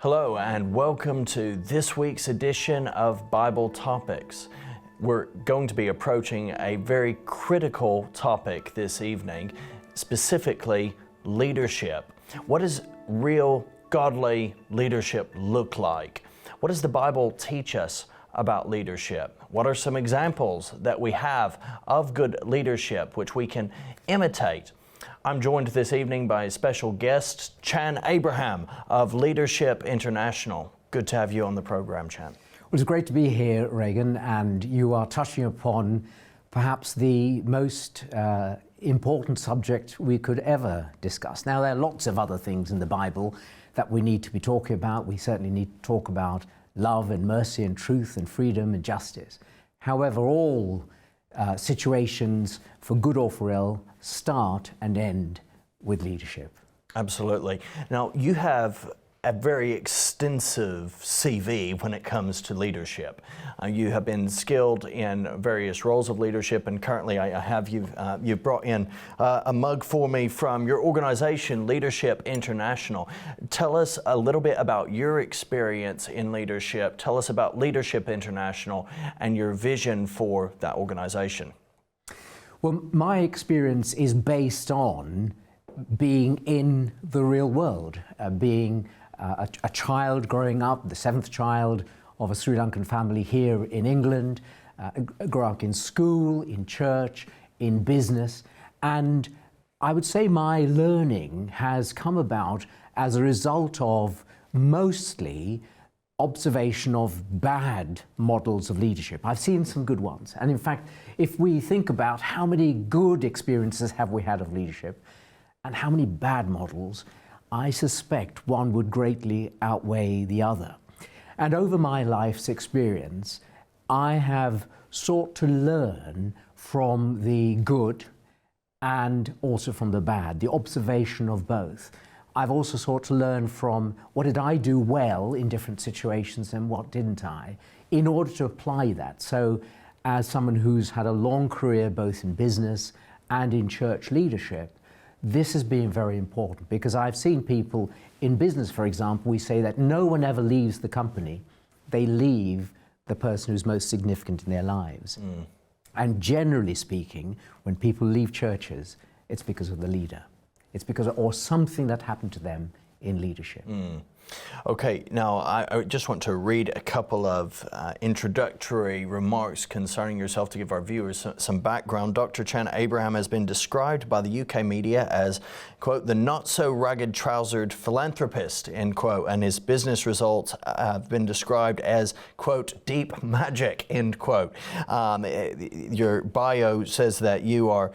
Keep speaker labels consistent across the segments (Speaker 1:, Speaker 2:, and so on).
Speaker 1: Hello and welcome to this week's edition of Bible Topics. We're going to be approaching a very critical topic this evening, specifically leadership. What does real godly leadership look like? What does the Bible teach us about leadership? What are some examples that we have of good leadership which we can imitate? I'm joined this evening by a special guest, Chan Abraham of Leadership International. Good to have you on the program, Chan.
Speaker 2: Well, it's great to be here, Regan, and you are touching upon perhaps the most important subject we could ever discuss. Now, there are lots of other things in the Bible that we need to be talking about. We certainly need to talk about love and mercy and truth and freedom and justice. However, all situations, for good or for ill, start and end with leadership.
Speaker 1: Absolutely. Now, you have a very extensive CV when it comes to leadership. You have been skilled in various roles of leadership, and currently I have you've brought in a mug for me from your organization, Leadership International. Tell us a little bit about your experience in leadership. Tell us about Leadership International and your vision for that organization.
Speaker 2: Well, my experience is based on being in the real world, being a child growing up, the seventh child of a Sri Lankan family here in England, grew up in school, in church, in business, and I would say my learning has come about as a result of mostly observation of bad models of leadership. I've seen some good ones, and in fact, if we think about how many good experiences have we had of leadership and how many bad models, I suspect one would greatly outweigh the other. And over my life's experience, I have sought to learn from the good and also from the bad, the observation of both. I've also sought to learn from what did I do well in different situations and what didn't I, in order to apply that. So as someone who's had a long career both in business and in church leadership, this has been very important, because I've seen people in business, for example, we say that no one ever leaves the company. They leave the person who's most significant in their lives. And generally speaking, when people leave churches, it's because of the leader. It's because or something that happened to them in leadership.
Speaker 1: Okay, now I just want to read a couple of introductory remarks concerning yourself to give our viewers some background. Dr. Chan Abraham has been described by the UK media as, quote, the not-so-ragged-trousered philanthropist, end quote, and his business results have been described as, quote, deep magic, end quote. Your bio says that you are,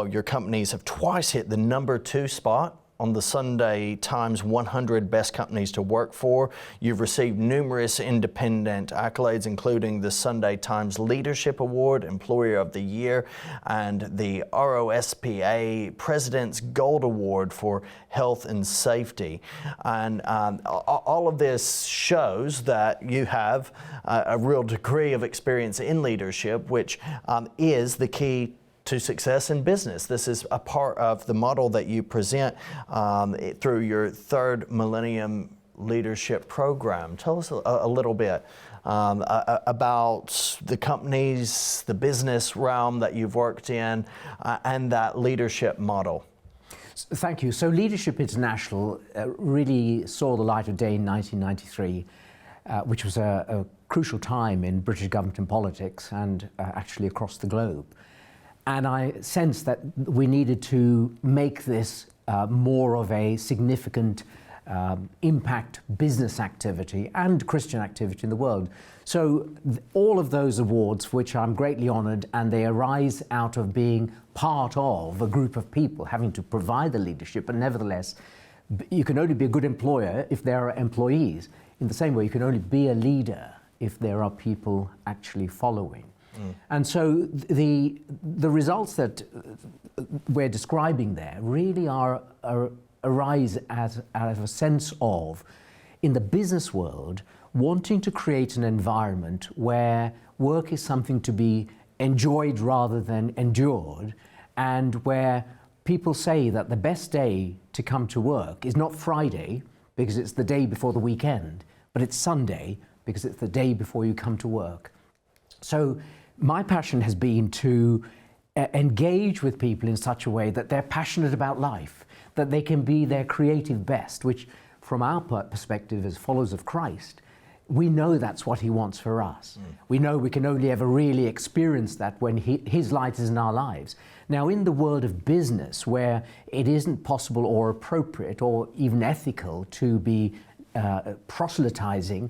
Speaker 1: your companies have twice hit the #2 spot on the Sunday Times 100 Best Companies to Work For. You've received numerous independent accolades, including the Sunday Times Leadership Award, Employer of the Year, and the ROSPA President's Gold Award for Health and Safety. And all of this shows that you have a real degree of experience in leadership, which is the key to success in business. This is a part of the model that you present through your third millennium leadership program. Tell us a little bit about the companies, the business realm that you've worked in, and that leadership model.
Speaker 2: Thank you. So Leadership International really saw the light of day in 1993, which was a crucial time in British government and politics, and actually across the globe. And I sensed that we needed to make this more of a significant impact business activity and Christian activity in the world. So all of those awards, which I'm greatly honored, and they arise out of being part of a group of people having to provide the leadership, but nevertheless, you can only be a good employer if there are employees. In the same way, you can only be a leader if there are people actually following. And so the results that we're describing there really arise out of a sense of, in the business world, wanting to create an environment where work is something to be enjoyed rather than endured, and where people say that the best day to come to work is not Friday, because it's the day before the weekend, but it's Sunday because it's the day before you come to work. So my passion has been to engage with people in such a way that they're passionate about life, that they can be their creative best, which from our perspective as followers of Christ, we know that's what he wants for us. We know we can only ever really experience that when his light is in our lives. Now, in the world of business, where it isn't possible or appropriate or even ethical to be proselytizing,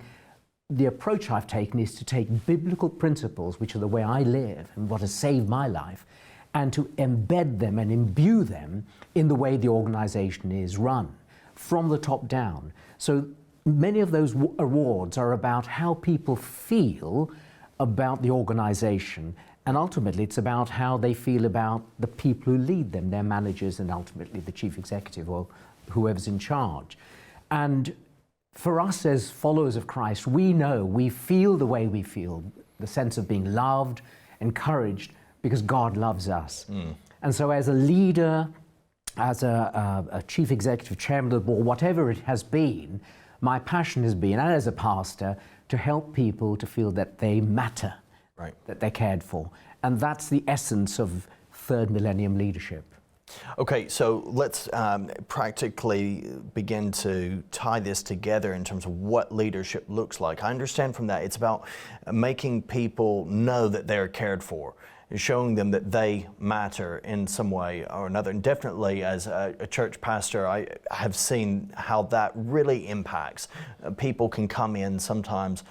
Speaker 2: the approach I've taken is to take biblical principles, which are the way I live and what has saved my life, and to embed them and imbue them in the way the organization is run, from the top down. So many of those awards are about how people feel about the organization, and ultimately it's about how they feel about the people who lead them, their managers, and ultimately the chief executive or whoever's in charge. And for us as followers of Christ, we know, we feel the way we feel, the sense of being loved, encouraged, because God loves us. And so as a leader, as a chief executive, chairman of the board, whatever it has been, my passion has been, and as a pastor, to help people to feel that they matter,
Speaker 1: right,
Speaker 2: that they're cared for. And that's the essence of third millennium leadership.
Speaker 1: Okay, so let's practically begin to tie this together in terms of what leadership looks like. I understand from that it's about making people know that they're cared for, showing them that they matter in some way or another. And definitely as a church pastor, I have seen how that really impacts. People can come in sometimes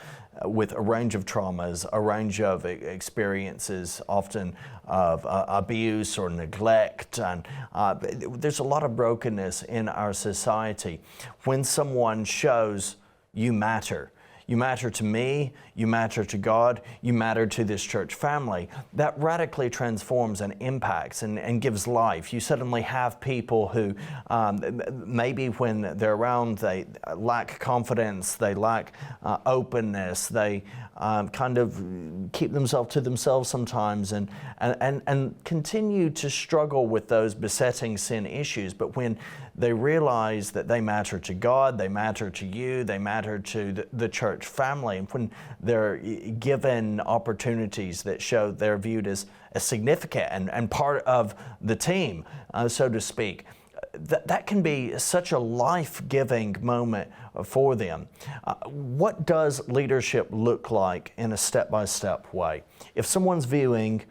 Speaker 1: with a range of traumas, a range of experiences, often of abuse or neglect, and there's a lot of brokenness in our society. When someone shows you matter to me, you matter to God, you matter to this church family, that radically transforms and impacts and gives life. You suddenly have people who maybe when they're around, they lack confidence, they lack openness, they kind of keep themselves to themselves sometimes and continue to struggle with those besetting sin issues. But when they realize that they matter to God, they matter to you, they matter to the church family, and when they're given opportunities that show they're viewed as significant and part of the team, so to speak, that can be such a life-giving moment for them. What does leadership look like in a step-by-step way? If someone's viewing,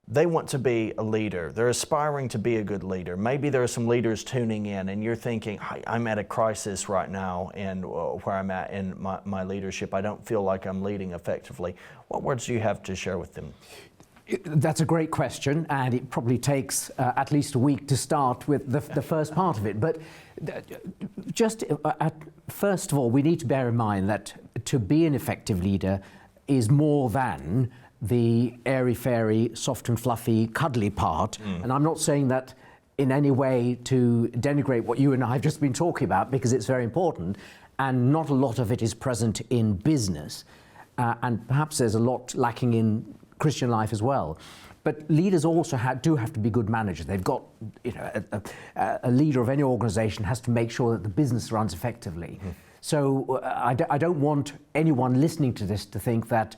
Speaker 1: they want to be a leader, they're aspiring to be a good leader. Maybe there are some leaders tuning in and you're thinking, I'm at a crisis right now and where I'm at in my leadership. I don't feel like I'm leading effectively. What words do you have to share with them?
Speaker 2: That's a great question, and it probably takes at least a week to start with the first part of it. But just first of all, we need to bear in mind that to be an effective leader is more than the airy-fairy, soft and fluffy, cuddly part. And I'm not saying that in any way to denigrate what you and I have just been talking about, because it's very important, and not a lot of it is present in business. And perhaps there's a lot lacking in Christian life as well. But leaders also do have to be good managers. They've got, a leader of any organization has to make sure that the business runs effectively. So I don't want anyone listening to this to think that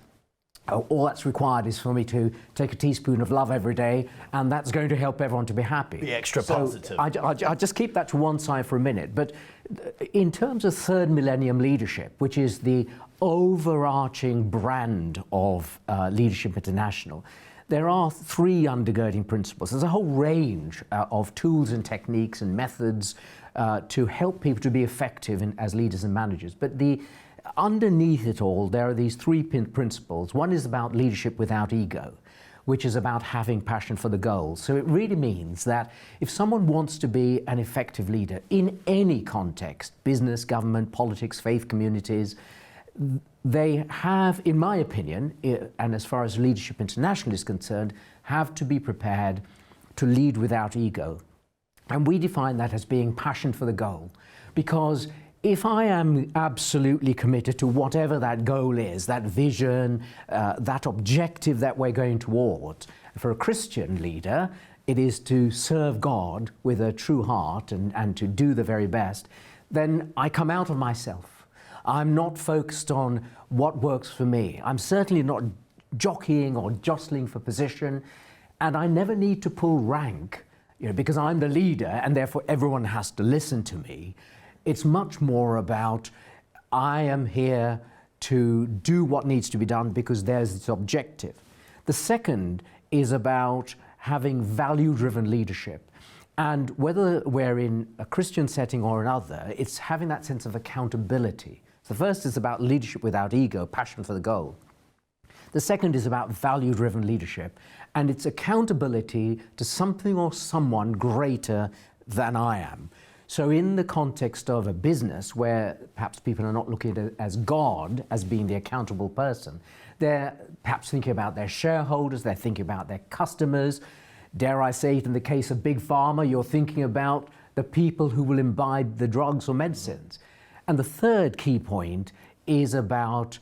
Speaker 2: all that's required is for me to take a teaspoon of love every day, and that's going to help everyone to be happy.
Speaker 1: Be extra positive.
Speaker 2: I just keep that to one side for a minute. But in terms of third millennium leadership, which is the overarching brand of Leadership International, there are three undergirding principles. There's a whole range of tools and techniques and methods to help people to be effective as leaders and managers. But underneath it all, there are these three principles. One is about leadership without ego, which is about having passion for the goals. So it really means that if someone wants to be an effective leader in any context, business, government, politics, faith communities, they have, in my opinion, and as far as Leadership International is concerned, have to be prepared to lead without ego. And we define that as being passion for the goal, because if I am absolutely committed to whatever that goal is, that vision, that objective that we're going towards, for a Christian leader, it is to serve God with a true heart and to do the very best, then I come out of myself. I'm not focused on what works for me. I'm certainly not jockeying or jostling for position, and I never need to pull rank, because I'm the leader and therefore everyone has to listen to me. It's much more about I am here to do what needs to be done because there's this objective. The second is about having value-driven leadership. And whether we're in a Christian setting or another, it's having that sense of accountability. So the first is about leadership without ego, passion for the goal. The second is about value-driven leadership, and it's accountability to something or someone greater than I am. So in the context of a business where perhaps people are not looking at it as God as being the accountable person, they're perhaps thinking about their shareholders, they're thinking about their customers. Dare I say it, in the case of Big Pharma, you're thinking about the people who will imbibe the drugs or medicines. And the third key point is about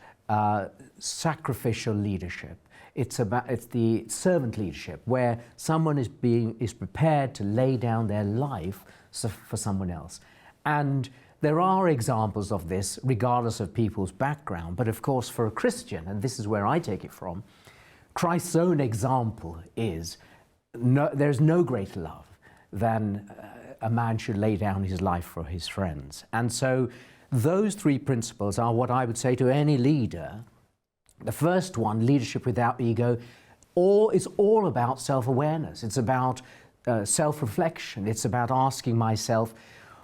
Speaker 2: sacrificial leadership. It's the servant leadership, where someone is prepared to lay down their life for someone else. And there are examples of this regardless of people's background, but of course for a Christian, and this is where I take it from, Christ's own example is there's no greater love than a man should lay down his life for his friends. And so those three principles are what I would say to any leader. The first one, leadership without ego, is all about self-awareness. It's about self-reflection. It's about asking myself,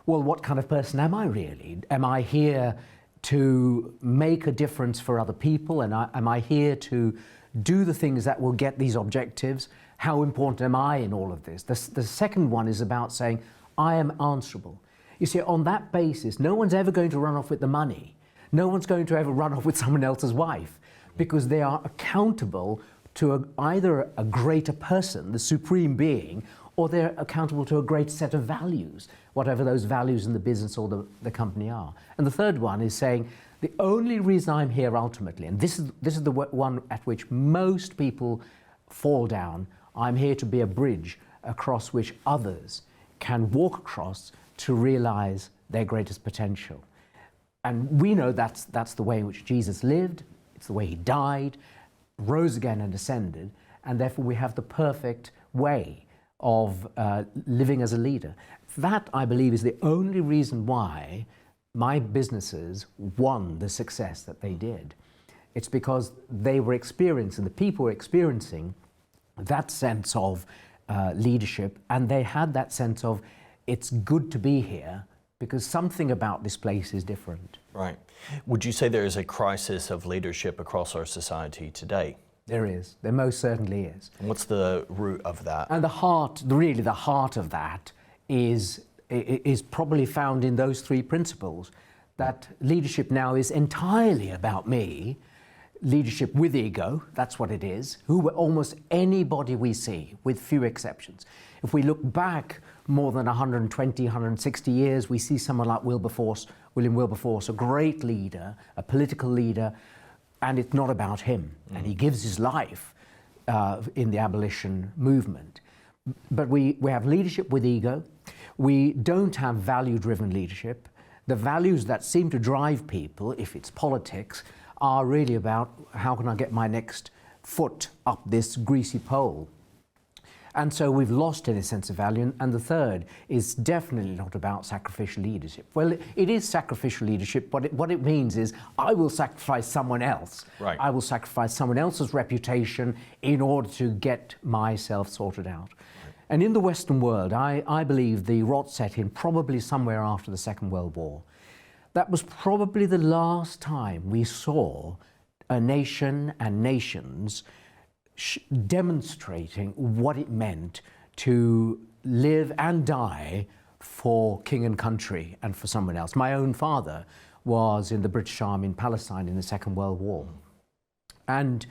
Speaker 2: well, what kind of person am I really? Am I here to make a difference for other people? And am I here to do the things that will get these objectives? How important am I in all of this? The second one is about saying, I am answerable. You see, on that basis, no one's ever going to run off with the money. No one's going to ever run off with someone else's wife, because they are accountable to either a greater person, the supreme being, or they're accountable to a great set of values, whatever those values in the business or the company are. And the third one is saying, the only reason I'm here ultimately, and this is the one at which most people fall down, I'm here to be a bridge across which others can walk across to realize their greatest potential. And we know that's the way in which Jesus lived, it's the way he died, rose again and ascended, and therefore we have the perfect way of living as a leader. That, I believe, is the only reason why my businesses won the success that they did. It's because they were experiencing, the people were experiencing that sense of leadership, and they had that sense of, it's good to be here because something about this place is different.
Speaker 1: Right. Would you say there is a crisis of leadership across our society today?
Speaker 2: There is. There most certainly is.
Speaker 1: And what's the root of that?
Speaker 2: And the heart of that is probably found in those three principles, that leadership now is entirely about me. Leadership with ego, that's what it is. Almost anybody we see, with few exceptions. If we look back more than 120, 160 years, we see someone like William Wilberforce, a great leader, a political leader, and it's not about him. And he gives his life in the abolition movement. But we have leadership with ego. We don't have value-driven leadership. The values that seem to drive people, if it's politics, are really about how can I get my next foot up this greasy pole. And so we've lost any sense of value. And the third is definitely not about sacrificial leadership. Well, it is sacrificial leadership, but what it means is I will sacrifice someone else.
Speaker 1: Right.
Speaker 2: I will sacrifice someone else's reputation in order to get myself sorted out. Right. And in the Western world, I believe the rot set in probably somewhere after the Second World War. That was probably the last time we saw a nation and nations demonstrating what it meant to live and die for king and country and for someone else. My own father was in the British Army in Palestine in the Second World War. And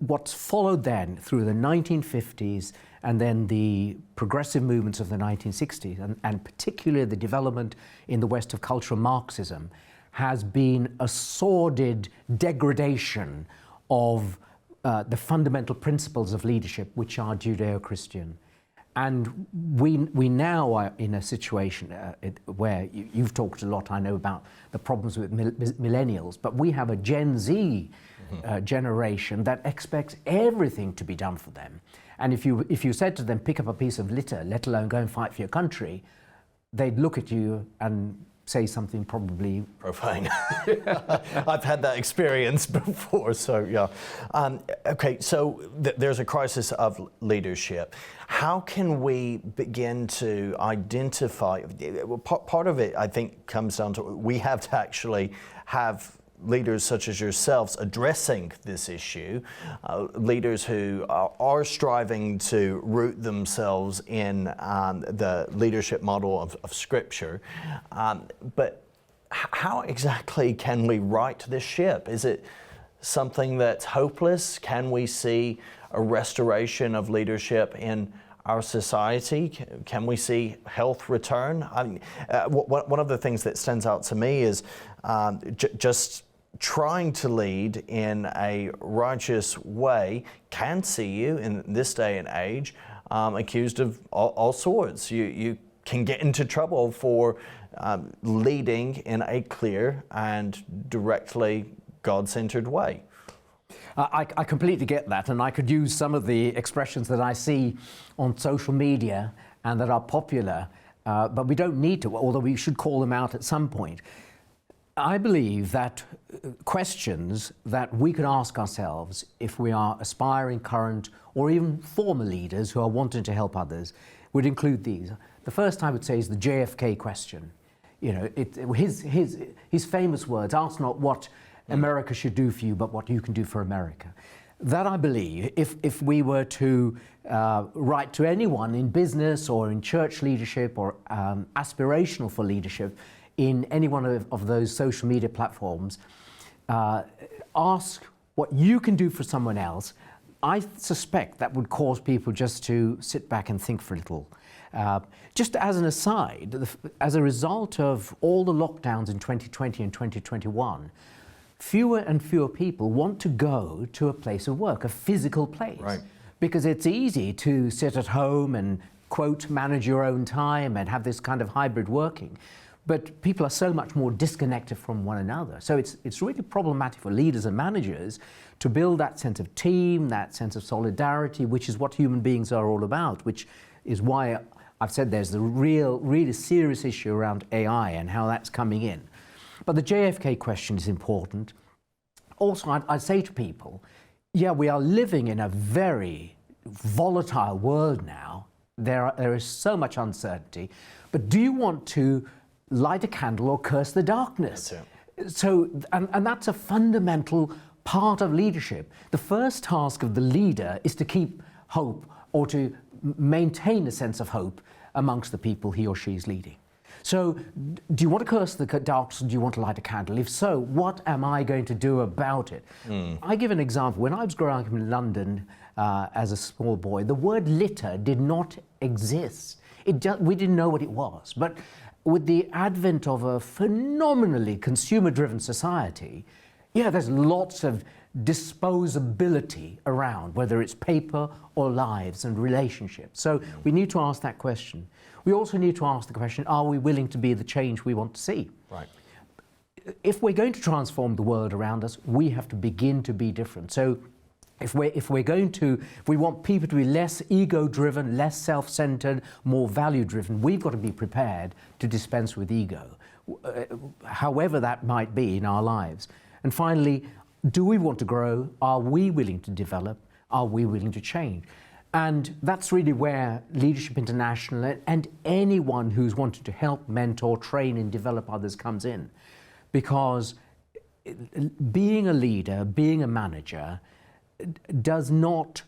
Speaker 2: what's followed then through the 1950s and then the progressive movements of the 1960s, and particularly the development in the West of cultural Marxism, has been a sordid degradation of the fundamental principles of leadership, which are Judeo-Christian. And we now are in a situation where you've talked a lot, I know, about the problems with millennials, but we have a Gen Z generation that expects everything to be done for them. And if you said to them, pick up a piece of litter, let alone go and fight for your country, they'd look at you and say something probably
Speaker 1: profane. I've had that experience before, so yeah. Okay, so there's a crisis of leadership. How can we begin to identify? Well, part of it, I think, comes down to we have to actually have leaders such as yourselves addressing this issue, leaders who are striving to root themselves in the leadership model of Scripture. But how exactly can we right this ship? Is it something that's hopeless? Can we see a restoration of leadership in our society? Can we see health return? I mean, one of the things that stands out to me is just trying to lead in a righteous way can see you in this day and age accused of all sorts. You can get into trouble for leading in a clear and directly God-centered way.
Speaker 2: I completely get that, and I could use some of the expressions that I see on social media and that are popular, but we don't need to, although we should call them out at some point. I believe that questions that we can ask ourselves if we are aspiring, current, or even former leaders who are wanting to help others would include these. The first I would say is the JFK question. You know, his famous words, ask not what America should do for you, but what you can do for America. That I believe, if we were to write to anyone in business or in church leadership or aspirational for leadership, in any one of those social media platforms, ask what you can do for someone else, I suspect that would cause people just to sit back and think for a little. Just as an aside, as a result of all the lockdowns in 2020 and 2021, fewer and fewer people want to go to a place of work, a physical place.
Speaker 1: Right.
Speaker 2: Because it's easy to sit at home and, quote, manage your own time and have this kind of hybrid working. But people are so much more disconnected from one another. So it's really problematic for leaders and managers to build that sense of team, that sense of solidarity, which is what human beings are all about, which is why I've said there's the really serious issue around AI and how that's coming in. But the JFK question is important. Also, I'd say to people, yeah, we are living in a very volatile world now. There is so much uncertainty. But do you want to light a candle or curse the darkness? So, and that's a fundamental part of leadership. The first task of the leader is to keep hope or to maintain a sense of hope amongst the people he or she is leading. So, do you want to curse the darkness or do you want to light a candle? If so, what am I going to do about it? I give an example. When I was growing up in London as a small boy, the word litter did not exist. We didn't know what it was. But with the advent of a phenomenally consumer-driven society, yeah, there's lots of disposability around, whether it's paper or lives and relationships. So we need to ask that question. We also need to ask the question, are we willing to be the change we want to see?
Speaker 1: Right.
Speaker 2: If we're going to transform the world around us, we have to begin to be different. So if we want people to be less ego-driven, less self-centered, more value-driven, we've got to be prepared to dispense with ego, however that might be in our lives. And finally, do we want to grow? Are we willing to develop? Are we willing to change? And that's really where Leadership International and anyone who's wanted to help, mentor, train and develop others comes in. Because being a leader, being a manager, is not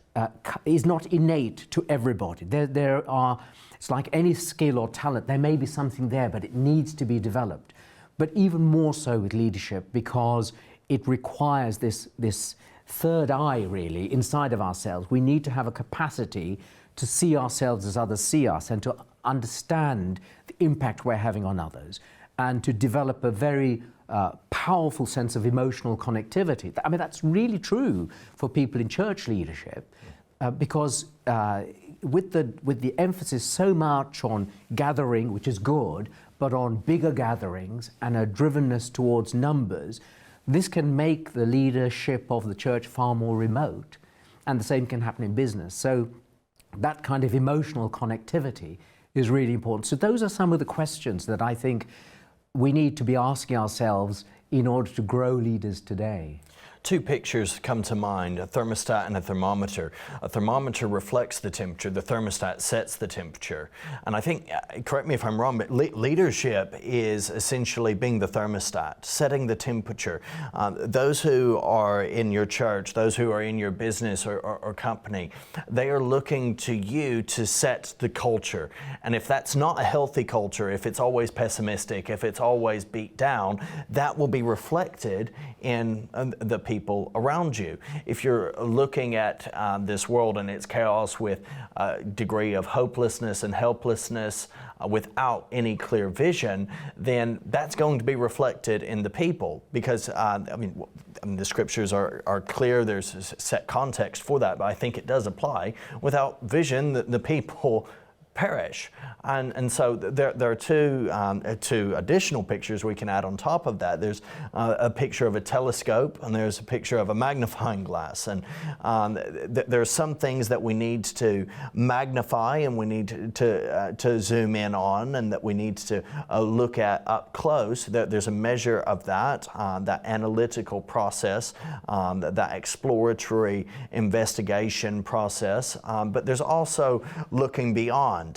Speaker 2: innate to everybody. It's like any skill or talent, there may be something there, but it needs to be developed. But even more so with leadership, because it requires this third eye, really, inside of ourselves. We need to have a capacity to see ourselves as others see us and to understand the impact we're having on others and to develop a very powerful sense of emotional connectivity. I mean, that's really true for people in church leadership because with the emphasis so much on gathering, which is good, but on bigger gatherings and a drivenness towards numbers, this can make the leadership of the church far more remote, and the same can happen in business. So that kind of emotional connectivity is really important. So those are some of the questions that I think we need to be asking ourselves in order to grow leaders today.
Speaker 1: Two pictures come to mind, a thermostat and a thermometer. A thermometer reflects the temperature, the thermostat sets the temperature. And I think, correct me if I'm wrong, but leadership is essentially being the thermostat, setting the temperature. Those who are in your church, those who are in your business or company, they are looking to you to set the culture. And if that's not a healthy culture, if it's always pessimistic, if it's always beat down, that will be reflected in the people around you. If you're looking at this world and its chaos with a degree of hopelessness and helplessness without any clear vision, then that's going to be reflected in the people, because the scriptures are clear, there's a set context for that, but I think it does apply. Without vision, the people perish. And so there are two additional pictures we can add on top of that. There's a picture of a telescope, and there's a picture of a magnifying glass. And there are some things that we need to magnify and we need to zoom in on, and that we need to look at up close. There's a measure of that analytical process, that exploratory investigation process. But there's also looking beyond.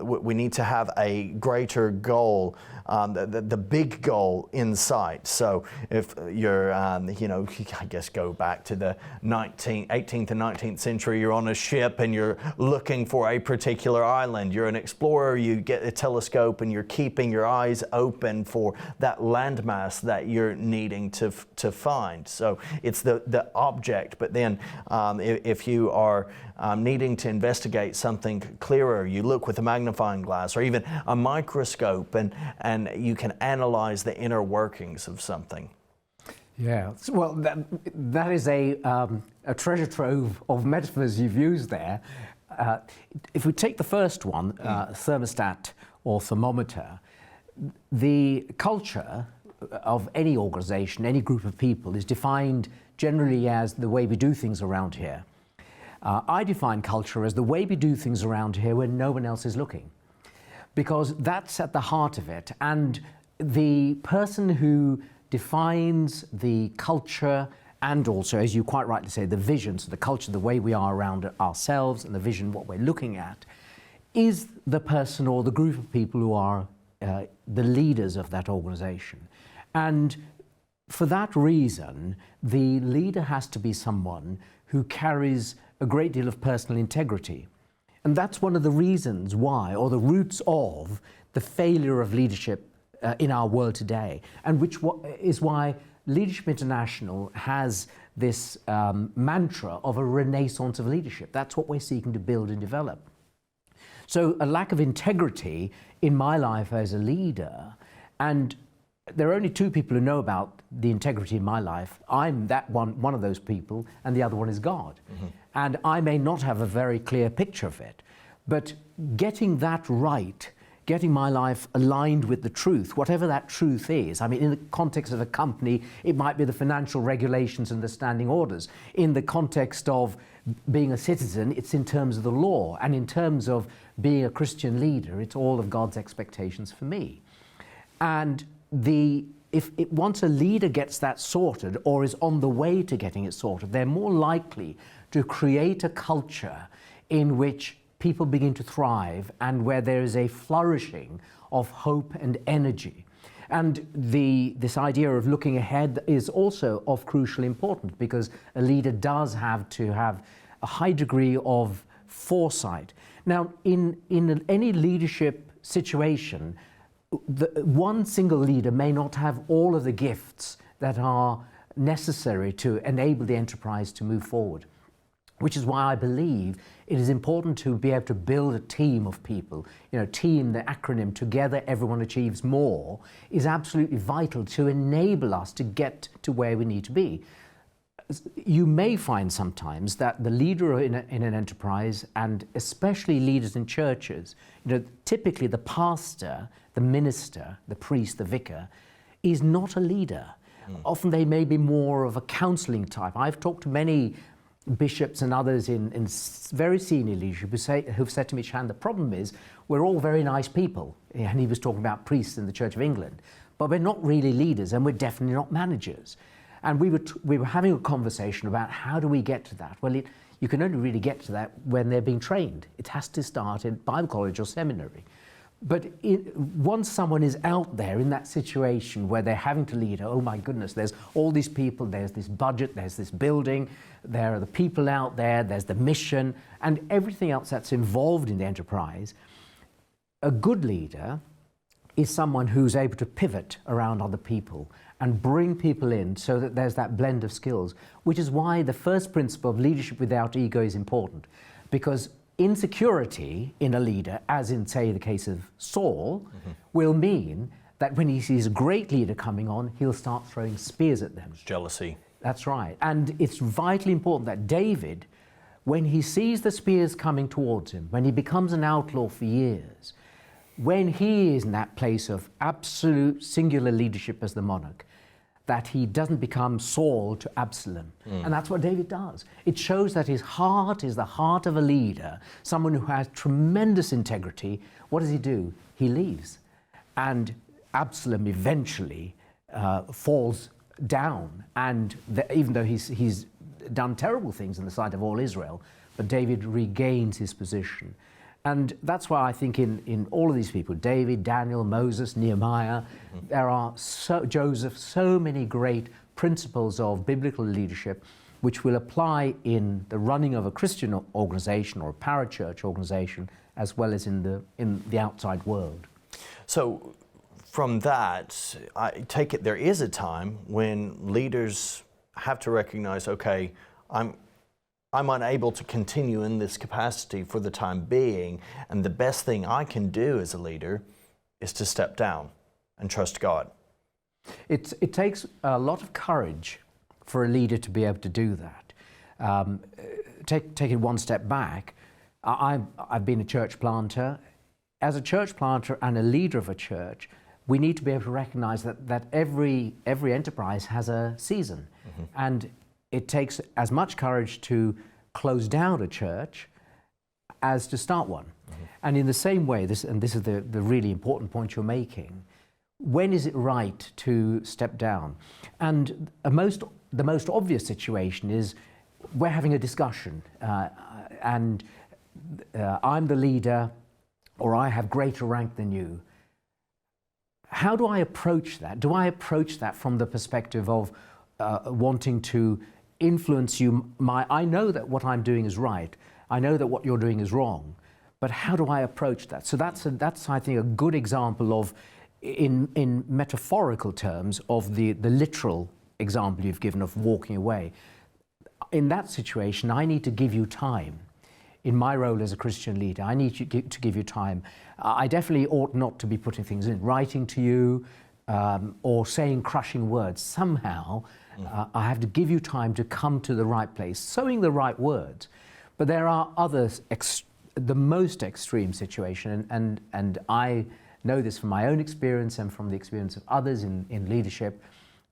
Speaker 1: We need to have a greater goal, the big goal in sight. So if you're, I guess go back to the 18th and 19th century, you're on a ship and you're looking for a particular island. You're an explorer, you get a telescope and you're keeping your eyes open for that landmass that you're needing to find. So it's the object, but then if you are needing to investigate something clearer, you look with a magnifying glass or even a microscope, and you can analyze the inner workings of something.
Speaker 2: Yeah, well, that is a treasure trove of metaphors you've used there. If we take the first one, thermostat or thermometer, the culture of any organization, any group of people, is defined generally as the way we do things around here. I define culture as the way we do things around here when no one else is looking, because that's at the heart of it. And the person who defines the culture, and also, as you quite rightly say, the vision, so the culture, the way we are around ourselves, and the vision, what we're looking at, is the person or the group of people who are the leaders of that organization. And for that reason, the leader has to be someone who carries a great deal of personal integrity. And that's one of the reasons why, or the roots of, the failure of leadership in our world today, and which is why Leadership International has this mantra of a renaissance of leadership. That's what we're seeking to build and develop. So a lack of integrity in my life as a leader, and there are only two people who know about the integrity in my life. I'm that one of those people, and the other one is God. Mm-hmm. And I may not have a very clear picture of it, but getting that right, getting my life aligned with the truth, whatever that truth is. I mean, in the context of a company, it might be the financial regulations and the standing orders. In the context of being a citizen, it's in terms of the law. And in terms of being a Christian leader, it's all of God's expectations for me. And once a leader gets that sorted, or is on the way to getting it sorted, they're more likely to create a culture in which people begin to thrive and where there is a flourishing of hope and energy. And this idea of looking ahead is also of crucial importance, because a leader does have to have a high degree of foresight. Now, in any leadership situation, one single leader may not have all of the gifts that are necessary to enable the enterprise to move forward, which is why I believe it is important to be able to build a team of people. Team, the acronym, Together Everyone Achieves More, is absolutely vital to enable us to get to where we need to be. you may find sometimes that the leader in an enterprise, and especially leaders in churches, typically the pastor, the minister, the priest, the vicar, is not a leader. Often they may be more of a counseling type. I've talked to many bishops and others in very senior leadership who've said to me, Chan, the problem is we're all very nice people. And he was talking about priests in the Church of England. But we're not really leaders, and we're definitely not managers. And we were having a conversation about how do we get to that? Well, you can only really get to that when they're being trained. It has to start in Bible college or seminary. But once someone is out there in that situation where they're having to lead, oh my goodness, there's all these people, there's this budget, there's this building, there are the people out there, there's the mission, and everything else that's involved in the enterprise. A good leader is someone who's able to pivot around other people and bring people in so that there's that blend of skills, which is why the first principle of leadership without ego is important. Because insecurity in a leader, as in, say, the case of Saul, will mean that when he sees a great leader coming on, he'll start throwing spears at them.
Speaker 1: Jealousy.
Speaker 2: That's right. And it's vitally important that David, when he sees the spears coming towards him, when he becomes an outlaw for years, when he is in that place of absolute singular leadership as the monarch, that he doesn't become Saul to Absalom. And that's what David does. It shows that his heart is the heart of a leader, someone who has tremendous integrity. What does he do? He leaves. And Absalom eventually falls down. And even though he's done terrible things in the sight of all Israel, but David regains his position. And that's why I think in all of these people, David, Daniel, Moses, Nehemiah, there are, Joseph, so many great principles of biblical leadership which will apply in the running of a Christian organization or a parachurch organization, as well as in the outside world.
Speaker 1: So from that, I take it there is a time when leaders have to recognize, okay, I'm unable to continue in this capacity for the time being, and the best thing I can do as a leader is to step down and trust God.
Speaker 2: It takes a lot of courage for a leader to be able to do that. Take it one step back, I've been a church planter. As a church planter and a leader of a church, we need to be able to recognize that every enterprise has a season. And it takes as much courage to close down a church as to start one. And in the same way, this is the really important point you're making, when is it right to step down? And the most obvious situation is we're having a discussion and I'm the leader, or I have greater rank than you. How do I approach that? Do I approach that from the perspective of wanting to influence you? I know that what I'm doing is right. I know that what you're doing is wrong. But how do I approach that? So that's I think, a good example of, in metaphorical terms, of the literal example you've given of walking away. In that situation, I need to give you time. In my role as a Christian leader, I need to give you time. I definitely ought not to be putting things in writing to you or saying crushing words. Somehow, I have to give you time to come to the right place, sowing the right words. But there are others, the most extreme situation, and I know this from my own experience and from the experience of others in leadership.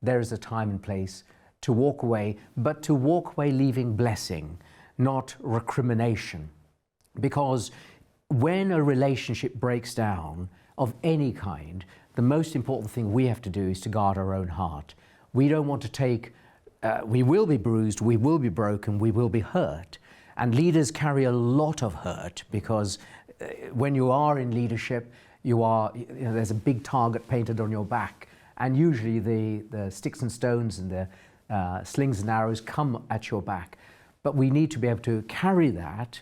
Speaker 2: There is a time and place to walk away, but to walk away leaving blessing, not recrimination. Because when a relationship breaks down of any kind, the most important thing we have to do is to guard our own heart. We don't want to take, we will be bruised, we will be broken, we will be hurt. And leaders carry a lot of hurt because when you are in leadership, there's a big target painted on your back. And usually the sticks and stones and the slings and arrows come at your back. But we need to be able to carry that,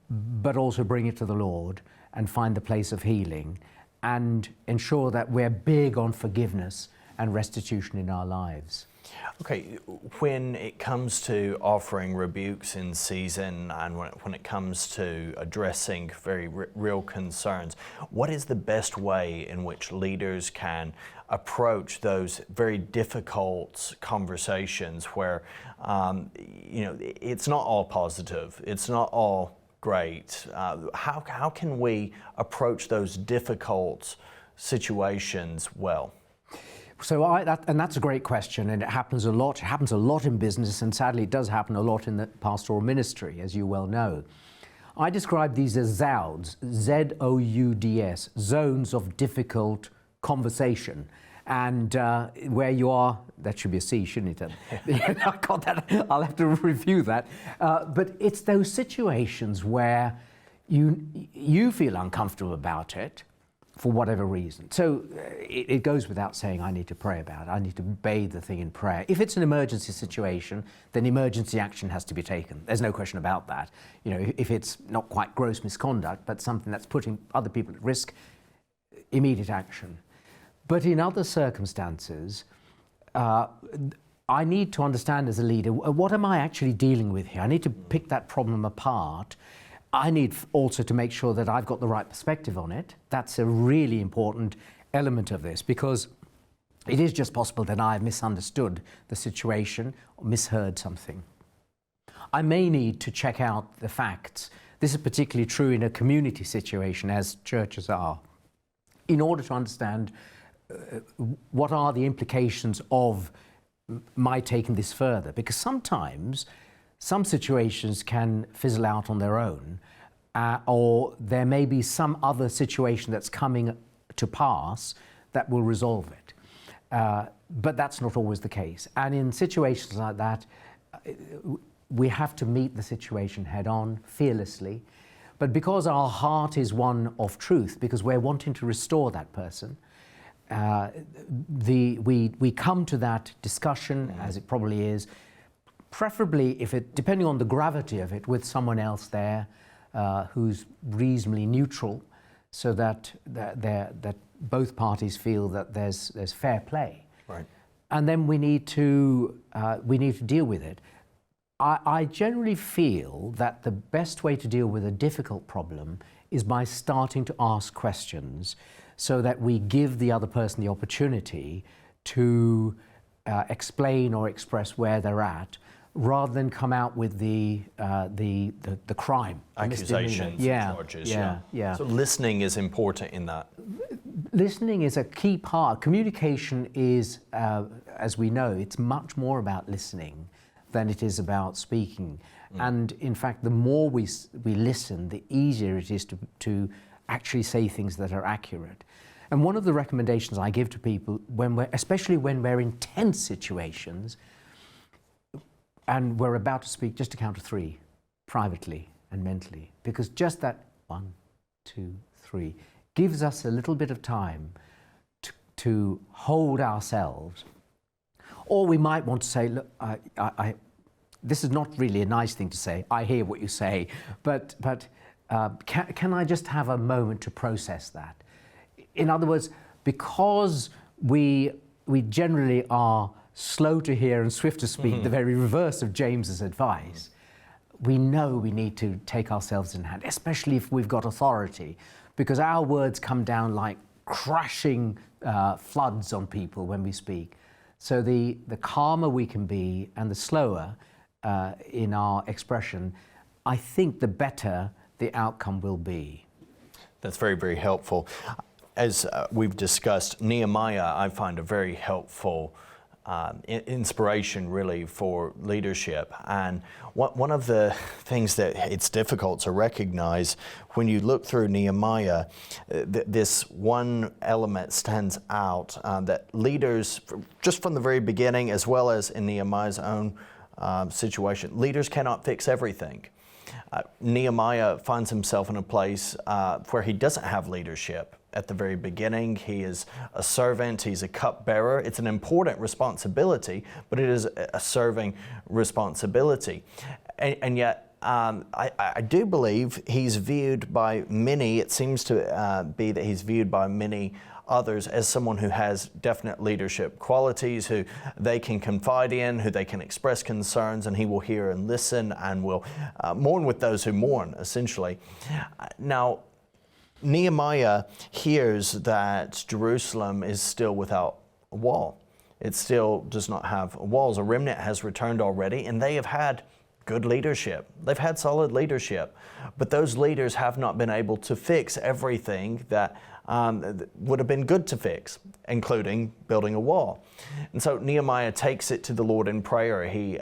Speaker 2: but also bring it to the Lord and find the place of healing and ensure that we're big on forgiveness and restitution in our lives.
Speaker 1: Okay, when it comes to offering rebukes in season and when it comes to addressing very real concerns, what is the best way in which leaders can approach those very difficult conversations where, it's not all positive, it's not all great? How can we approach those difficult situations well?
Speaker 2: So that's a great question, and it happens a lot. It happens a lot in business, and sadly it does happen a lot in the pastoral ministry, as you well know. I describe these as ZOUDs, Z-O-U-D-S, zones of difficult conversation. And where you are, that should be a C, shouldn't it? I got that. I'll have to review that. But it's those situations where you feel uncomfortable about it, for whatever reason. So it goes without saying I need to pray about it. I need to bathe the thing in prayer. If it's an emergency situation, then emergency action has to be taken. There's no question about that. If it's not quite gross misconduct, but something that's putting other people at risk, immediate action. But in other circumstances, I need to understand as a leader, what am I actually dealing with here? I need to pick that problem apart. I need also to make sure that I've got the right perspective on it. That's a really important element of this, because it is just possible that I've misunderstood the situation or misheard something. I may need to check out the facts. This is particularly true in a community situation, as churches are, in order to understand what are the implications of my taking this further. Because sometimes some situations can fizzle out on their own, or there may be some other situation that's coming to pass that will resolve it. But that's not always the case. And in situations like that, we have to meet the situation head on, fearlessly. But because our heart is one of truth, because we're wanting to restore that person, we come to that discussion, as it probably is, preferably, depending on the gravity of it, with someone else there who's reasonably neutral, so that both parties feel that there's fair play.
Speaker 1: Right.
Speaker 2: And then we need to deal with it. I generally feel that the best way to deal with a difficult problem is by starting to ask questions, so that we give the other person the opportunity to explain or express where they're at, rather than come out with the crime,
Speaker 1: accusations, charges.
Speaker 2: Yeah.
Speaker 1: So listening is important in that.
Speaker 2: Listening is a key part. Communication is, as we know, it's much more about listening than it is about speaking. And in fact, the more we listen, the easier it is to actually say things that are accurate. And one of the recommendations I give to people, especially when we're in tense situations, and we're about to speak, just to count to 3, privately and mentally, because just that 1, 2, 3 gives us a little bit of time to hold ourselves. Or we might want to say, look, this is not really a nice thing to say. I hear what you say, but can I just have a moment to process that? In other words, because we generally are slow to hear and swift to speak, the very reverse of James's advice, we know we need to take ourselves in hand, especially if we've got authority, because our words come down like crashing floods on people when we speak. So the calmer we can be and the slower in our expression, I think the better the outcome will be.
Speaker 1: That's very, very helpful. As we've discussed, Nehemiah, I find a very helpful inspiration really for leadership. And one of the things that it's difficult to recognize when you look through Nehemiah, this one element stands out, that leaders, just from the very beginning, as well as in Nehemiah's own situation, leaders cannot fix everything. Nehemiah finds himself in a place where he doesn't have leadership. At the very beginning, he is a servant, he's a cupbearer. It's an important responsibility, but it is a serving responsibility. And yet, I do believe he's viewed by many, it seems to be that he's viewed by many others as someone who has definite leadership qualities, who they can confide in, who they can express concerns, and he will hear and listen and will mourn with those who mourn, essentially. Now, Nehemiah hears that Jerusalem is still without a wall. It still does not have walls. A remnant has returned already, and they have had good leadership. They've had solid leadership, but those leaders have not been able to fix everything that would have been good to fix, including building a wall. And so Nehemiah takes it to the Lord in prayer. He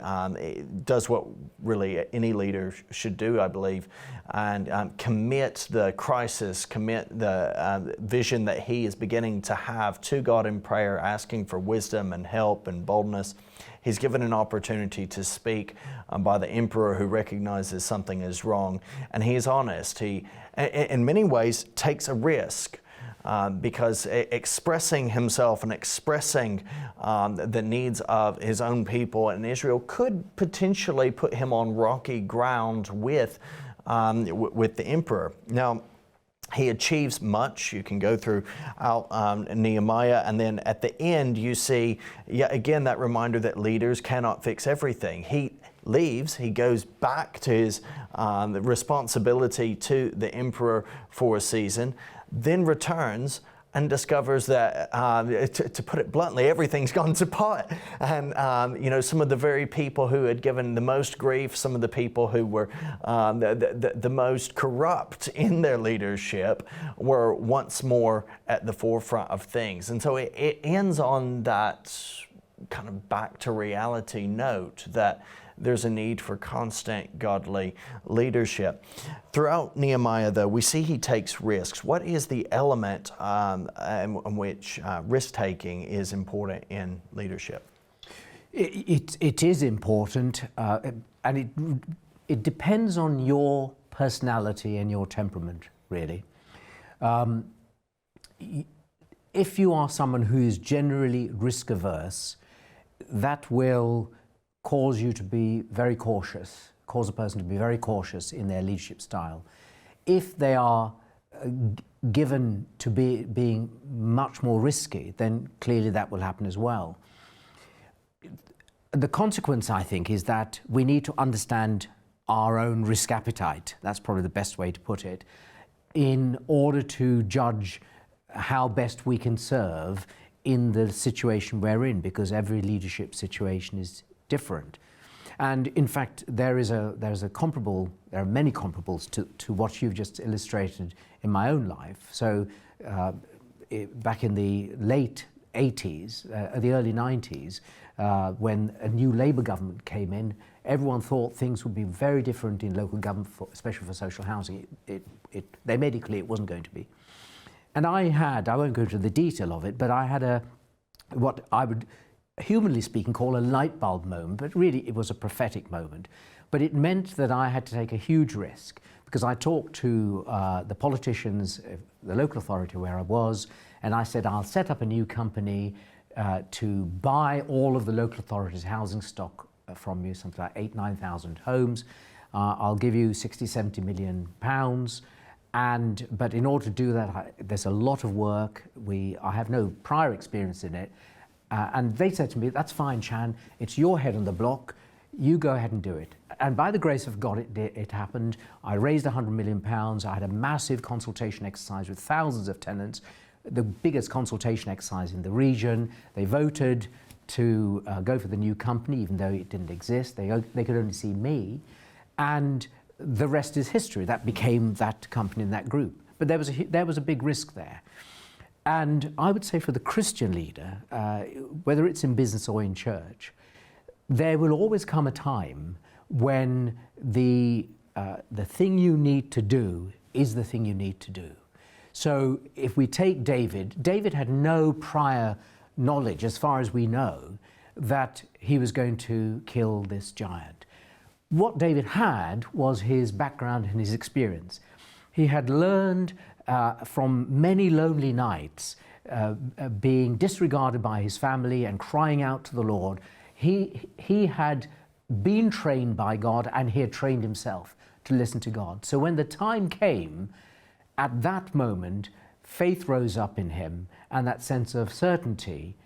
Speaker 1: does what really any leader should do, I believe, and commit the crisis, commit the vision that he is beginning to have to God in prayer, asking for wisdom and help and boldness. He's given an opportunity to speak by the emperor, who recognizes something is wrong, and he is honest. He, in many ways, takes a risk. Because expressing himself and expressing the needs of his own people in Israel could potentially put him on rocky ground with the emperor. Now, he achieves much. You can go throughout Nehemiah, and then at the end you see, again, that reminder that leaders cannot fix everything. He leaves, he goes back to his responsibility to the emperor for a season, then returns and discovers that, to put it bluntly, everything's gone to pot. And, some of the very people who had given the most grief, some of the people who were the most corrupt in their leadership were once more at the forefront of things. And so it ends on that kind of back to reality note that there's a need for constant godly leadership. Throughout Nehemiah, though, we see he takes risks. What is the element in which risk-taking is important in leadership?
Speaker 2: It is important, and it depends on your personality and your temperament, really. If you are someone who is generally risk-averse, that will cause you to be very cautious, cause a person to be very cautious in their leadership style. If they are given to being much more risky, then clearly that will happen as well. The consequence, I think, is that we need to understand our own risk appetite. That's probably the best way to put it, in order to judge how best we can serve in the situation we're in, because every leadership situation is different. And in fact, there are many comparables to what you've just illustrated in my own life. So back in the late 80s, the early 90s, when a new Labour government came in, everyone thought things would be very different in local government, especially for social housing. They made it clear it wasn't going to be. And I won't go into the detail of it, but I had what I would, humanly speaking, call a light bulb moment, but really it was a prophetic moment. But it meant that I had to take a huge risk, because I talked to the politicians, the local authority where I was, and I said, I'll set up a new company to buy all of the local authority's housing stock from you, something like 8,000-9,000 homes. I'll give you 60-70 million pounds. But in order to do that, there's a lot of work. I have no prior experience in it. And they said to me, that's fine, Chan, it's your head on the block, you go ahead and do it. And by the grace of God, it happened. I raised £100 million. I had a massive consultation exercise with thousands of tenants, the biggest consultation exercise in the region. They voted to go for the new company, even though it didn't exist. They could only see me. And the rest is history. That became that company and that group. But there was a big risk there. And I would say for the Christian leader, whether it's in business or in church, there will always come a time when the thing you need to do is the thing you need to do. So if we take David had no prior knowledge, as far as we know, that he was going to kill this giant. What David had was his background and his experience. He had learned from many lonely nights, being disregarded by his family and crying out to the Lord. He had been trained by God, and he had trained himself to listen to God. So when the time came, at that moment, faith rose up in him, and that sense of certainty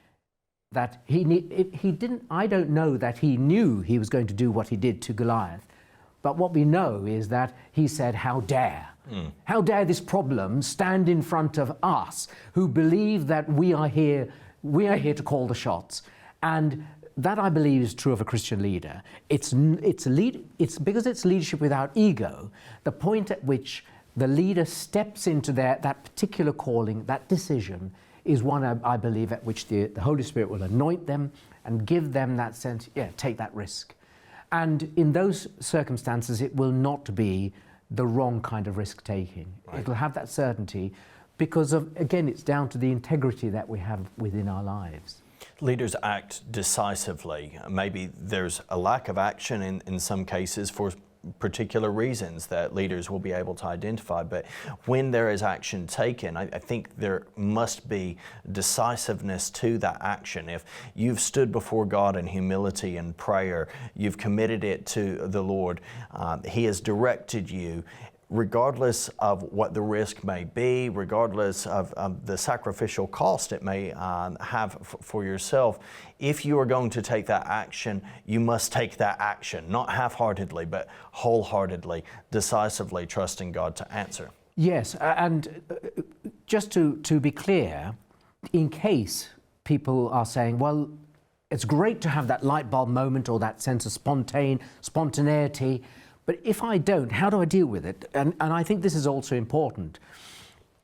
Speaker 2: that I don't know that he knew he was going to do what he did to Goliath, but what we know is that he said, how dare? How dare this problem stand in front of us who believe that we are here to call the shots? And that, I believe, is true of a Christian leader. It's because it's leadership without ego. The point at which the leader steps into that particular calling, that decision, is one, I believe, at which the Holy Spirit will anoint them and give them that sense, take that risk. And in those circumstances, it will not be the wrong kind of risk-taking. Right. It'll have that certainty because of, again, it's down to the integrity that we have within our lives.
Speaker 1: Leaders act decisively. Maybe there's a lack of action in some cases for particular reasons that leaders will be able to identify, but when there is action taken, I think there must be decisiveness to that action. If you've stood before God in humility and prayer, you've committed it to the Lord, He has directed you, regardless of what the risk may be, regardless of the sacrificial cost it may have for yourself, if you are going to take that action, you must take that action, not half-heartedly, but wholeheartedly, decisively trusting God to answer.
Speaker 2: Yes, and just to be clear, in case people are saying, well, it's great to have that light bulb moment or that sense of spontaneity, but if I don't, how do I deal with it? And I think this is also important.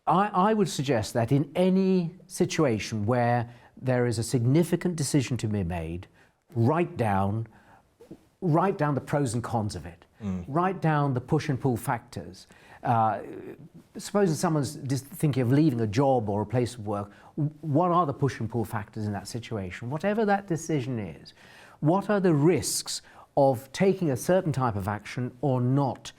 Speaker 2: I would suggest that in any situation where there is a significant decision to be made, write down the pros and cons of it. Write down the push and pull factors. Suppose someone's just thinking of leaving a job or a place of work, what are the push and pull factors in that situation? Whatever that decision is, what are the risks of taking a certain type of action or not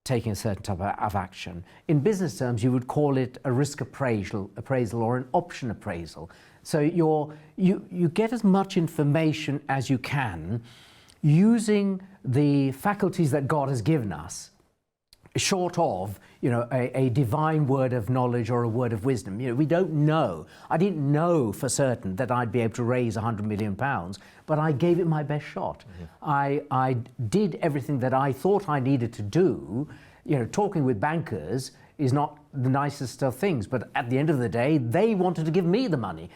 Speaker 2: taking a certain type of action? In business terms, you would call it a risk appraisal or an option appraisal. So you get as much information as you can using the faculties that God has given us, short of a divine word of knowledge or a word of wisdom. We don't know. I didn't know for certain that I'd be able to raise £100 million, but I gave it my best shot. I did everything that I thought I needed to do. Talking with bankers is not the nicest of things, but at the end of the day, they wanted to give me the money.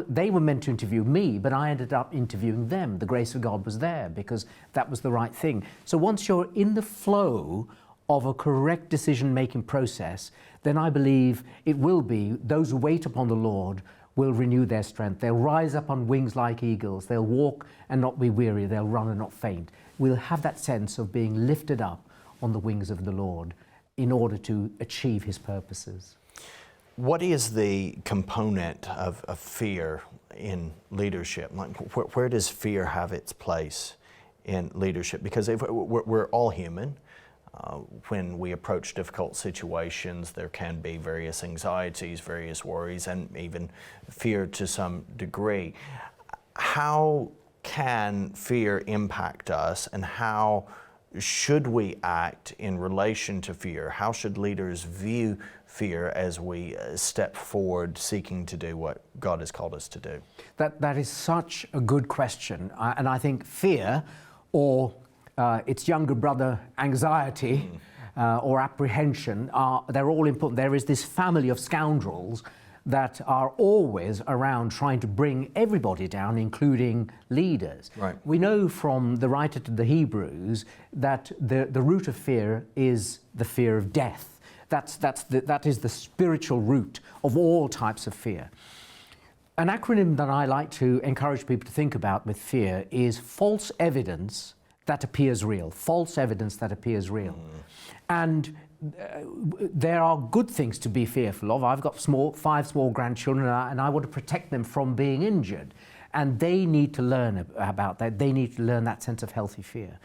Speaker 2: They were meant to interview me, but I ended up interviewing them. The grace of God was there because that was the right thing. So once you're in the flow of a correct decision-making process, then I believe it will be those who wait upon the Lord will renew their strength. They'll rise up on wings like eagles. They'll walk and not be weary. They'll run and not faint. We'll have that sense of being lifted up on the wings of the Lord in order to achieve His purposes.
Speaker 1: What is the component of fear in leadership? Like, where does fear have its place in leadership? Because if we're all human. When we approach difficult situations, there can be various anxieties, various worries, and even fear to some degree. How can fear impact us, and how should we act in relation to fear? How should leaders view fear as we step forward seeking to do what God has called us to do?
Speaker 2: That is such a good question, and I think fear, or its younger brother, anxiety, or apprehension, they're all important. There is this family of scoundrels that are always around trying to bring everybody down, including leaders.
Speaker 1: Right.
Speaker 2: We know from the writer to the Hebrews that the root of fear is the fear of death. That is the spiritual root of all types of fear. An acronym that I like to encourage people to think about with fear is false evidence that appears real. False evidence that appears real. And there are good things to be fearful of. I've got 5 small grandchildren, and I want to protect them from being injured. And they need to learn about that. They need to learn that sense of healthy fear.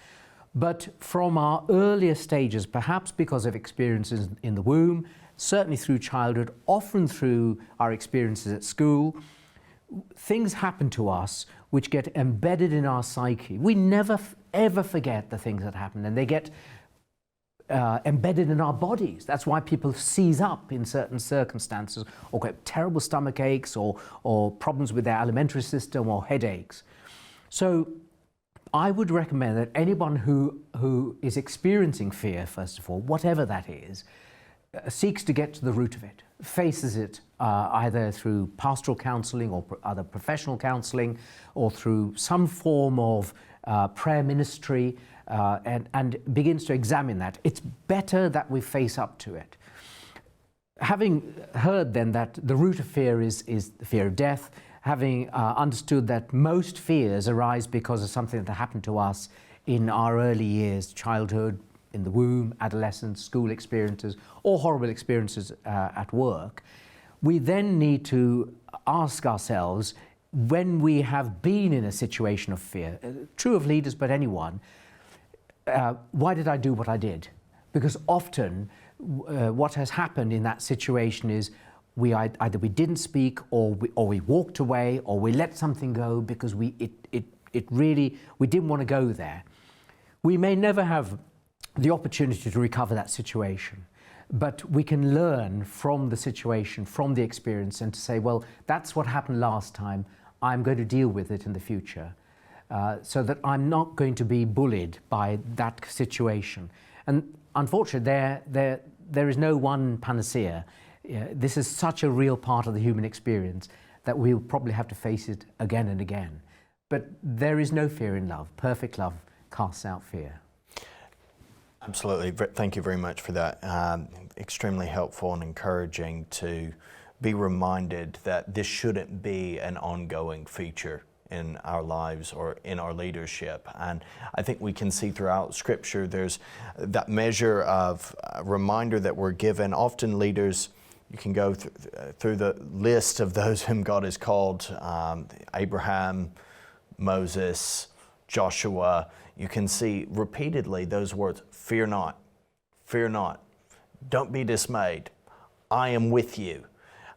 Speaker 2: But from our earlier stages, perhaps because of experiences in the womb, certainly through childhood, often through our experiences at school, things happen to us which get embedded in our psyche. We never ever forget the things that happen, and they get embedded in our bodies. That's why people seize up in certain circumstances, or get terrible stomach aches, or problems with their alimentary system, or headaches. So I would recommend that anyone who is experiencing fear, first of all, whatever that is, seeks to get to the root of it, faces it either through pastoral counselling or other professional counselling, or through some form of prayer ministry, and begins to examine that. It's better that we face up to it. Having heard then that the root of fear is the fear of death, having understood that most fears arise because of something that happened to us in our early years, childhood, in the womb, adolescence, school experiences, or horrible experiences at work, we then need to ask ourselves, when we have been in a situation of fear, true of leaders but anyone, why did I do what I did? Because often what has happened in that situation is either we didn't speak, or we walked away, or we let something go because we didn't want to go there. We may never have the opportunity to recover that situation, but we can learn from the situation, from the experience, and to say, well, that's what happened last time, I'm going to deal with it in the future, so that I'm not going to be bullied by that situation. And unfortunately, there is no one panacea. This is such a real part of the human experience that we'll probably have to face it again and again. But there is no fear in love. Perfect love casts out fear.
Speaker 1: Absolutely. Thank you very much for that. Extremely helpful and encouraging to be reminded that this shouldn't be an ongoing feature in our lives or in our leadership. And I think we can see throughout Scripture there's that measure of reminder that we're given. Often leaders, you can go through the list of those whom God has called, Abraham, Moses, Joshua. You can see repeatedly those words, fear not, don't be dismayed, I am with you.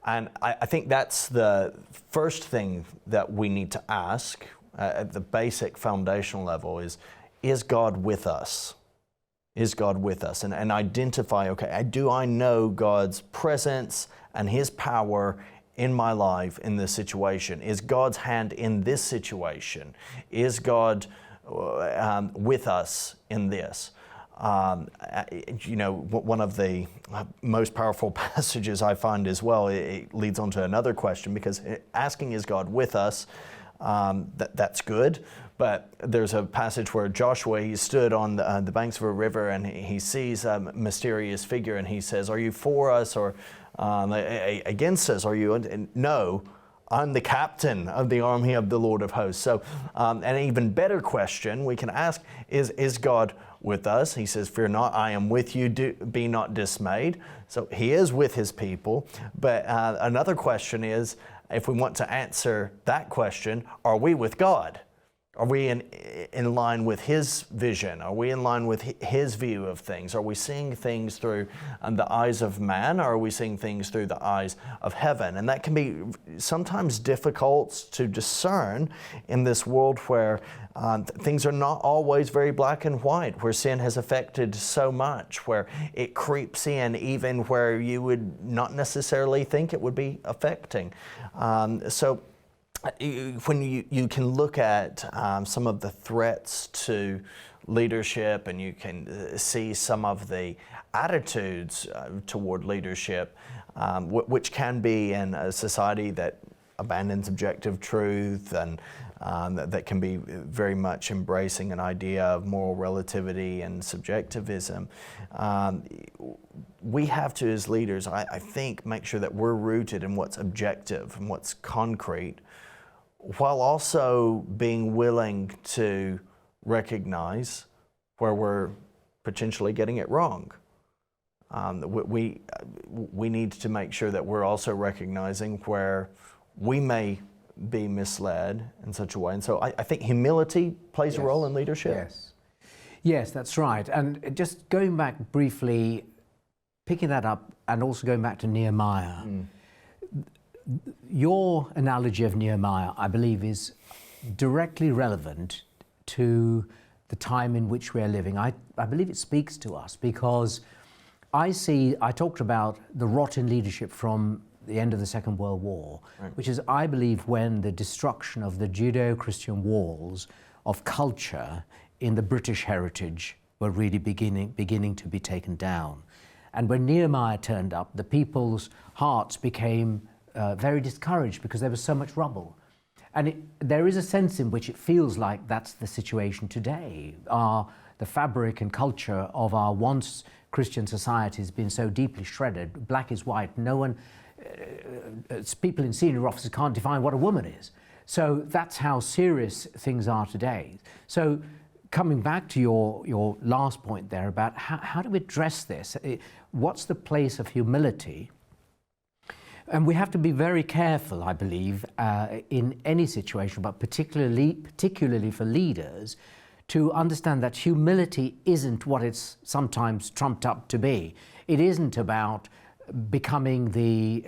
Speaker 1: And I think that's the first thing that we need to ask at the basic foundational level is God with us? Is God with us? And identify, okay, do I know God's presence and His power in my life in this situation? Is God's hand in this situation? Is God with us in this? One of the most powerful passages I find as well, it leads on to another question, because asking is God with us, that's good. But there's a passage where Joshua, he stood on the banks of a river, and he sees a mysterious figure, and he says, are you for us or against us? Are you? And no, I'm the captain of the army of the Lord of hosts. So an even better question we can ask is God with us? He says, fear not, I am with you, be not dismayed. So He is with His people. But another question is, if we want to answer that question, are we with God? Are we in line with His vision? Are we in line with His view of things? Are we seeing things through the eyes of man, or are we seeing things through the eyes of heaven? And that can be sometimes difficult to discern in this world where things are not always very black and white, where sin has affected so much, where it creeps in even where you would not necessarily think it would be affecting. So when you can look at some of the threats to leadership, and you can see some of the attitudes toward leadership, which can be in a society that abandons objective truth, and that can be very much embracing an idea of moral relativity and subjectivism. We have to, as leaders, I think, make sure that we're rooted in what's objective and what's concrete, while also being willing to recognize where we're potentially getting it wrong. We need to make sure that we're also recognizing where we may be misled in such a way. And so I think humility plays a role in leadership.
Speaker 2: Yes, that's right. And just going back briefly, picking that up, and also going back to Nehemiah, your analogy of Nehemiah, I believe, is directly relevant to the time in which we are living. I believe it speaks to us because I talked about the rotten leadership from the end of the Second World War, right, which is, I believe, when the destruction of the Judeo-Christian walls of culture in the British heritage were really beginning to be taken down. And when Nehemiah turned up, the people's hearts became very discouraged because there was so much rubble. And there is a sense in which it feels like that's the situation today. The fabric and culture of our once Christian society has been so deeply shredded. Black is white. No one, people in senior offices can't define what a woman is. So that's how serious things are today. So coming back to your last point there about how do we address this? What's the place of humility? And we have to be very careful, I believe, in any situation, but particularly for leaders, to understand that humility isn't what it's sometimes trumped up to be. It isn't about becoming the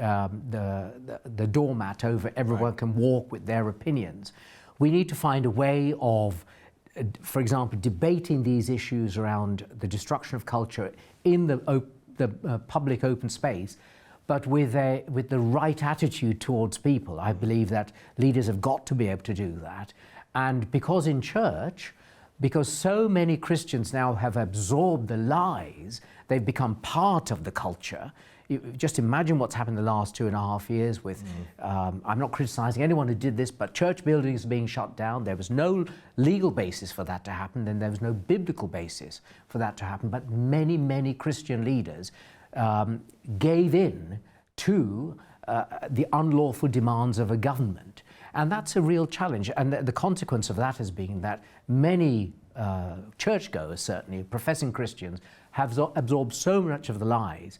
Speaker 2: doormat over everyone, right, can walk with their opinions. We need to find a way of, for example, debating these issues around the destruction of culture in the public open space, but with the right attitude towards people. I believe that leaders have got to be able to do that. And because in church, because so many Christians now have absorbed the lies, they've become part of the culture. Just imagine what's happened the last 2.5 years with, I'm not criticizing anyone who did this, but church buildings being shut down. There was no legal basis for that to happen, and there was no biblical basis for that to happen. But many, many Christian leaders gave in to the unlawful demands of a government. And that's a real challenge. And the consequence of that has been that many churchgoers, certainly, professing Christians, have absorbed so much of the lies.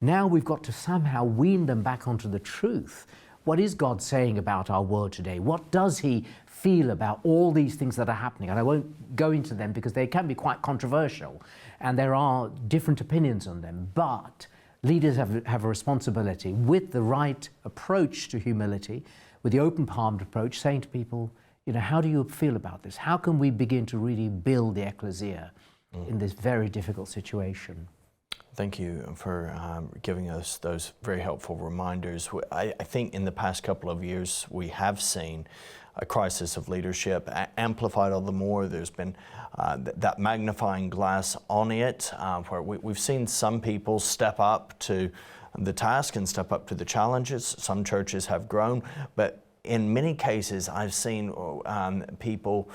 Speaker 2: Now we've got to somehow wean them back onto the truth. What is God saying about our world today? What does He feel about all these things that are happening? And I won't go into them because they can be quite controversial and there are different opinions on them. But leaders have a responsibility with the right approach to humility, with the open-palmed approach, saying to people, you know, how do you feel about this? How can we begin to really build the ecclesia in this very difficult situation?
Speaker 1: Thank you for giving us those very helpful reminders. I think in the past couple of years we have seen a crisis of leadership amplified all the more. There's been that magnifying glass on it, where we've seen some people step up to the task and step up to the challenges. Some churches have grown, but in many cases I've seen people,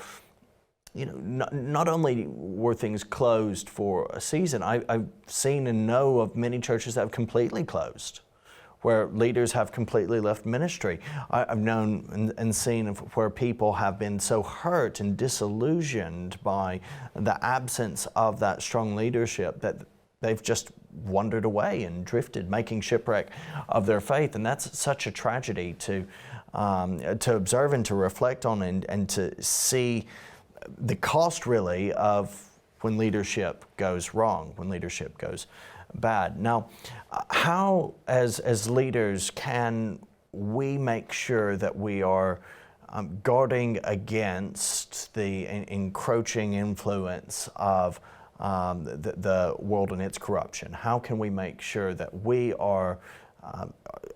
Speaker 1: you know, not only were things closed for a season, I've seen and know of many churches that have completely closed, where leaders have completely left ministry. I've known and seen where people have been so hurt and disillusioned by the absence of that strong leadership that they've just wandered away and drifted, making shipwreck of their faith. And that's such a tragedy to observe and to reflect on and to see the cost really of when leadership goes wrong, when leadership goes bad. Now, how as leaders can we make sure that we are guarding against the encroaching influence of the world and its corruption? How can we make sure that we are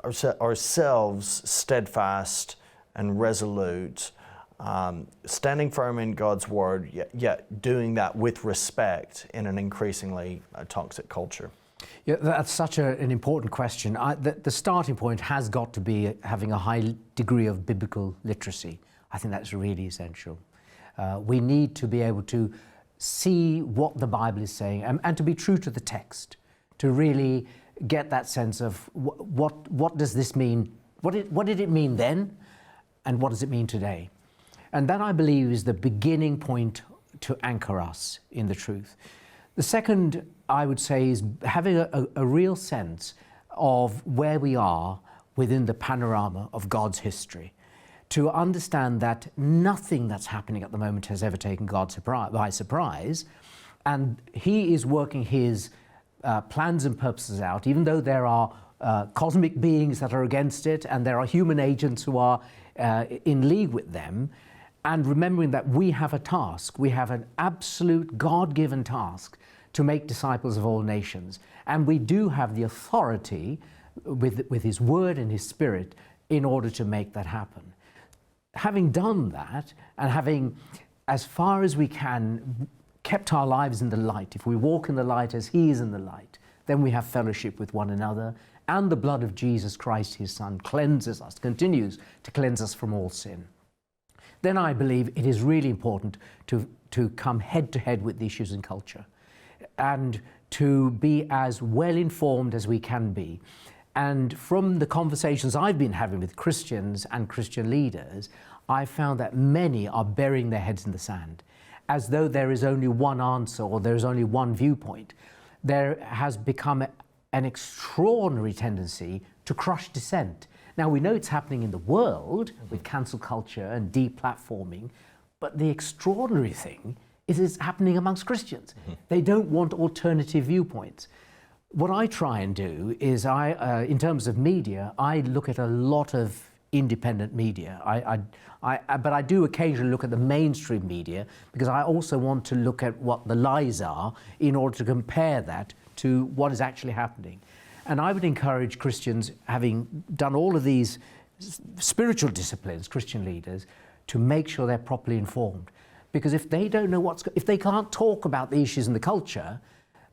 Speaker 1: ourselves steadfast and resolute, standing firm in God's Word, yet doing that with respect in an increasingly toxic culture?
Speaker 2: Yeah, that's such an important question. The starting point has got to be having a high degree of biblical literacy. I think that's really essential. We need to be able to see what the Bible is saying and to be true to the text, to really get that sense of what does this mean? What did it mean then, and what does it mean today? And that, I believe, is the beginning point to anchor us in the truth. The second, I would say, is having a real sense of where we are within the panorama of God's history, to understand that nothing that's happening at the moment has ever taken God by surprise, and He is working His plans and purposes out, even though there are cosmic beings that are against it, and there are human agents who are in league with them. And remembering that we have a task, we have an absolute God-given task to make disciples of all nations. And we do have the authority with His Word and His Spirit in order to make that happen. Having done that, and having, as far as we can, kept our lives in the light, if we walk in the light as He is in the light, then we have fellowship with one another, and the blood of Jesus Christ, His Son, cleanses us, continues to cleanse us from all sin. Then I believe it is really important to come head to head with the issues in culture and to be as well informed as we can be. And from the conversations I've been having with Christians and Christian leaders, I found that many are burying their heads in the sand, as though there is only one answer or there is only one viewpoint. There has become an extraordinary tendency to crush dissent. Now, we know it's happening in the world with cancel culture and deplatforming, but the extraordinary thing is it's happening amongst Christians. They don't want alternative viewpoints. What I try and do is, in terms of media, I look at a lot of independent media. But I do occasionally look at the mainstream media, because I also want to look at what the lies are in order to compare that to what is actually happening. And I would encourage Christians, having done all of these spiritual disciplines, Christian leaders, to make sure they're properly informed. Because if they don't know if they can't talk about the issues in the culture,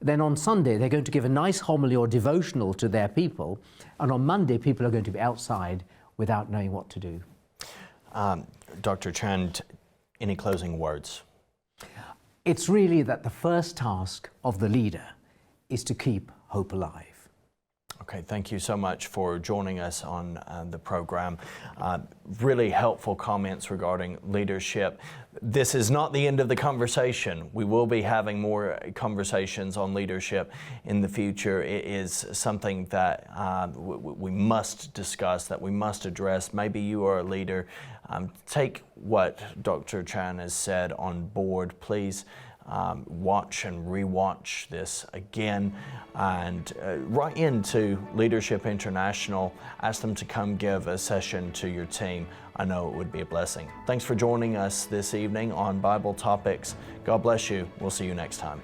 Speaker 2: then on Sunday they're going to give a nice homily or devotional to their people, and on Monday people are going to be outside without knowing what to do.
Speaker 1: Dr. Chan, any closing words?
Speaker 2: It's really that the first task of the leader is to keep hope alive.
Speaker 1: Okay, thank you so much for joining us on the program. Really helpful comments regarding leadership. This is not the end of the conversation. We will be having more conversations on leadership in the future. It is something that we must discuss, that we must address. Maybe you are a leader. Take what Dr. Chan has said on board. Please watch and rewatch this again, and write into Leadership International. Ask them to come give a session to your team. I know it would be a blessing. Thanks for joining us this evening on Bible Topics. God bless you. We'll see you next time.